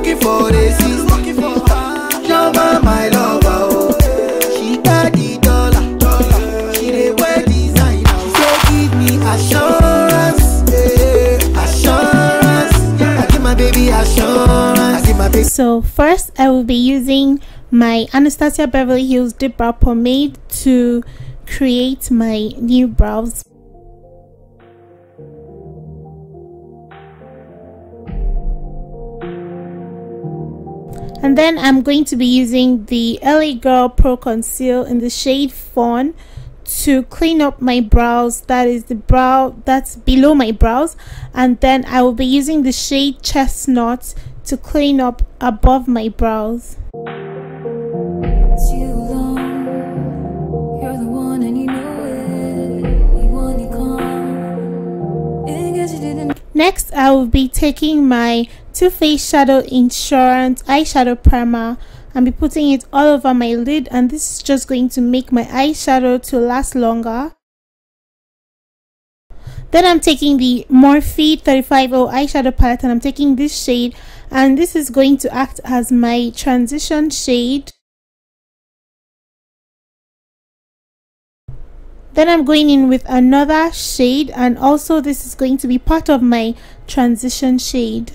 looking for the sister. Chioma, my lover, she got the dollar. She dey wear designer. So give me assurance, assurance. I give my baby assurance. I give my baby. So first, I will be using my Anastasia Beverly Hills Dip Brow Pomade to create my new brows. And then I'm going to be using the LA Girl Pro Conceal in the shade Fawn to clean up my brows. That is the brow that's below my brows. And then I will be using the shade Chestnut to clean up above my brows. Next, I will be taking my Too Faced Shadow Insurance eyeshadow primer and be putting it all over my lid, and this is just going to make my eyeshadow to last longer. Then I'm taking the Morphe 350 eyeshadow palette and I'm taking this shade, and this is going to act as my transition shade. Then I'm going in with another shade, and also this is going to be part of my transition shade.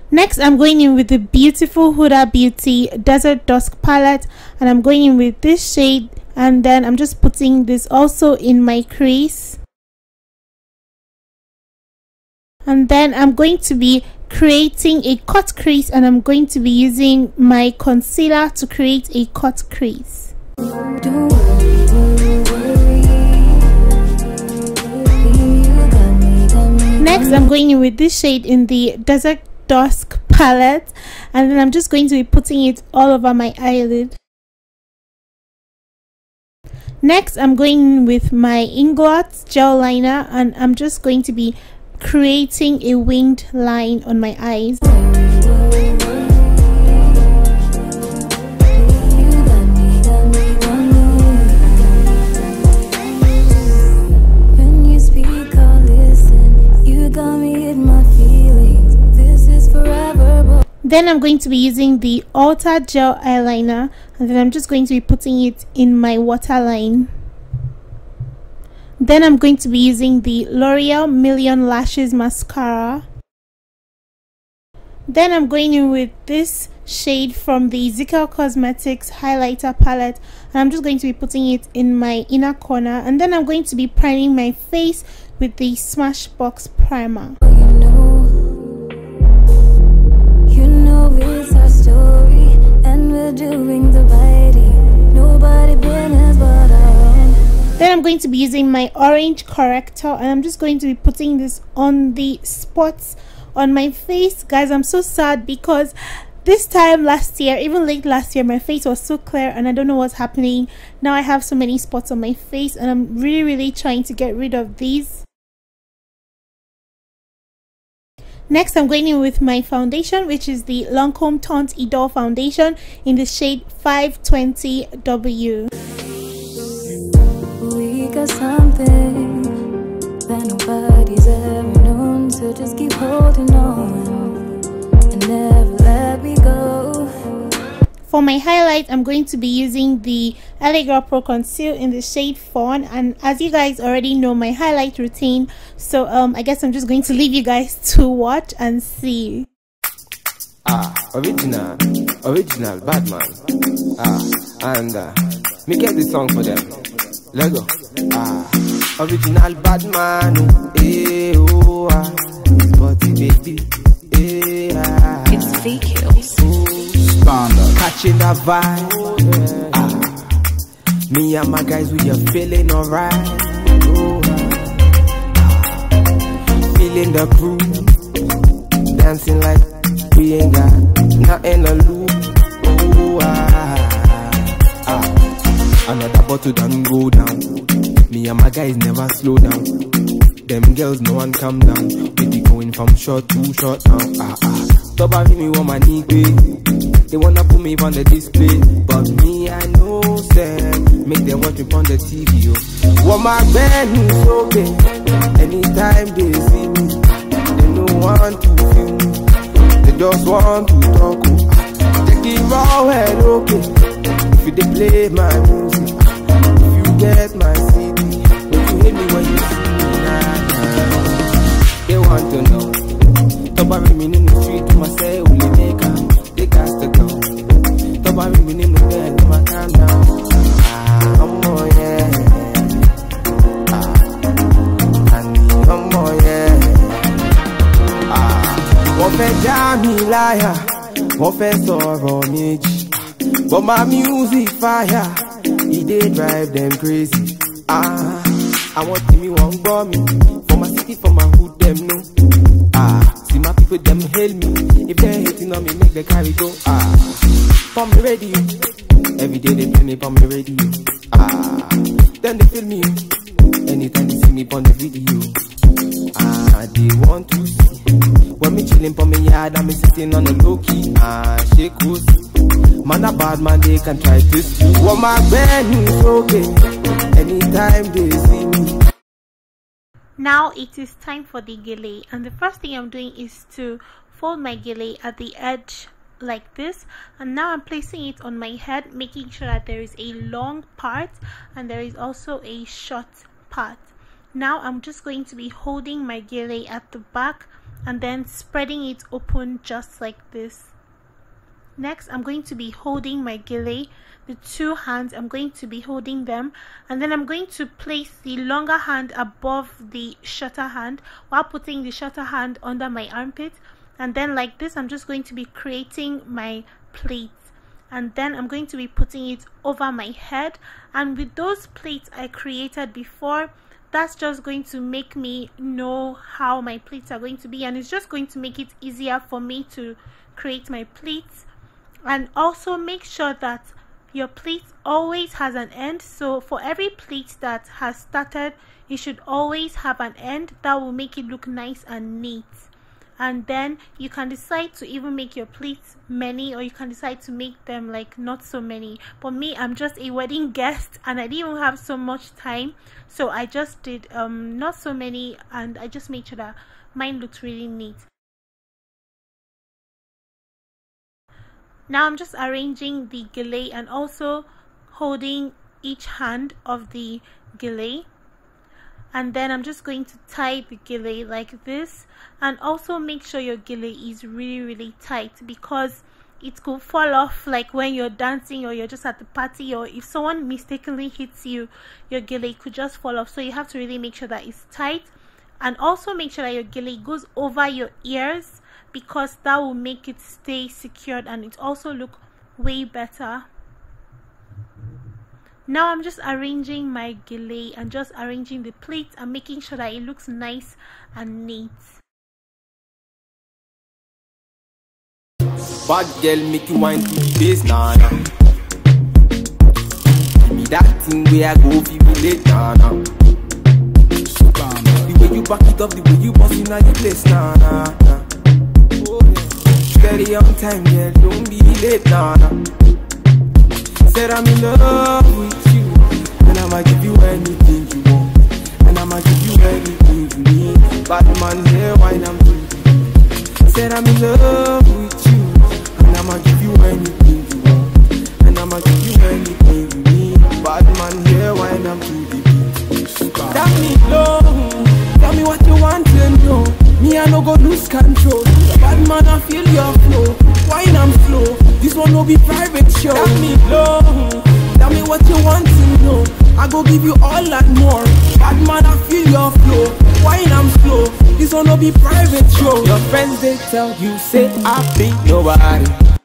Next, I'm going in with the beautiful Huda Beauty Desert Dusk palette, and I'm going in with this shade, and then I'm just putting this also in my crease. And then I'm going to be creating a cut crease, and I'm going to be using my concealer to create a cut crease. Next, I'm going in with this shade in the Desert Dusk palette, and then I'm just going to be putting it all over my eyelid. Next, I'm going in with my Inglot gel liner, and I'm just going to be creating a winged line on my eyes. Then I'm going to be using the Ulta gel eyeliner, and then I'm just going to be putting it in my waterline. Then I'm going to be using the L'Oreal Million Lashes mascara. Then I'm going in with this shade from the Vkillz Cosmetics highlighter palette, and I'm just going to be putting it in my inner corner, and then I'm going to be priming my face with the Smashbox primer. It's our story, and we're doing the biting. Nobody business but our own. Then I'm going to be using my orange corrector, and I'm just going to be putting this on the spots on my face. Guys, I'm so sad because this time last year, even late last year, my face was so clear and I don't know what's happening. Now I have so many spots on my face, and I'm really trying to get rid of these. Next, I'm going in with my foundation, which is the Lancome Teint Idole foundation in the shade 520W. We got something that nobody's ever known, so just keep holding on and never let me go. For my highlight, I'm going to be using the LA Girl Pro Conceal in the shade Fawn, and as you guys already know my highlight routine, so I guess I'm just going to leave you guys to watch and see. Original Badman. And me get this song for them. Let go. Original Badman. Body baby. It's Vkillz. Catching that vibe. Me and my guys, we are feeling alright. Feeling the groove, dancing like we ain't got nothing to lose. Another bottle done go down. Me and my guys never slow down. Them girls, no one calm down. We be going from short to short now. Stop having me on my knee, they wanna put me on the display, but me I know them. Make them watch me on the TV. What my band is okay. Anytime they see me, they don't want to feel me. They want to talk, take it raw and okay. If you dey play my music, if you get my CD, if you hit me when you see me, they want to know. Top of me in the street, my say only maker, they got to go. Top of me in the bed, my calm down. I'm more, yeah. I'm more, yeah. Wọ́n fẹ́ já mi láyà, wọ́n fẹ́ sọ̀rọ̀ méjì. But my music fire, it dey drive them crazy. I want me one go me, for my city, for my hood, them know. See my people, them hail me. If they hating on me, make the carry go. For me radio, every day they play me for me radio. Then they feel me, anytime they see me on the video. They want to see. When me chillin' for me yard and me sitting on the low key. Shake goes. Man a bad man, they can try to see. What my band is okay. Anytime they see me. Now it is time for the gele, and the first thing I'm doing is to fold my gele at the edge like this, and now I'm placing it on my head, making sure that there is a long part and there is also a short part. Now I'm just going to be holding my gele at the back and then spreading it open just like this. Next, I'm going to be holding my gele, the two hands, I'm going to be holding them, and then I'm going to place the longer hand above the shorter hand while putting the shorter hand under my armpit, and then like this I'm just going to be creating my plaits, and then I'm going to be putting it over my head. And with those plaits I created before, that's just going to make me know how my pleats are going to be, and it's just going to make it easier for me to create my pleats. And also make sure that your pleat always has an end, so for every pleat that has started, you should always have an end. That will make it look nice and neat. And then you can decide to even make your pleats many, or you can decide to make them like not so many. For me, I'm just a wedding guest and I didn't even have so much time, so I just did not so many, and I just made sure that mine looks really neat. Now I'm just arranging the gele and also holding each hand of the gele, and then I'm just going to tie the gele like this. And also make sure your gele is really tight, because it could fall off like when you're dancing or you're just at the party, or if someone mistakenly hits you, your gele could just fall off. So you have to really make sure that it's tight, and also make sure that your gele goes over your ears, because that will make it stay secured and it also look way better. Now I'm just arranging my gele and just arranging the pleats and making sure that it looks nice and neat. Bad girl make you wine to the bass, nah. Give me that thing where I go feel late, nah. The way you back it up, the way you bust in the place, nah. Steady on time, girl, don't be late, nah. Said I'm in love with you, and I'ma give you anything you want, and I'ma give you anything you need. Bad man here, wine I'm doing. Said I'm in love with you, and I'ma give you anything you want, and I'ma give you anything you need. Bad man here, wine I'm to the beat. Damilohun, tell me what you want to know. Me I no go lose control. Bad man I feel your flow. Wine I'm slow. This one no be private show. Damilohun, tell me what you want to know. I go give you all and more. Bad man I feel your flow. Wine I'm slow. This one no be private show. Your friends they tell you say I be nobody.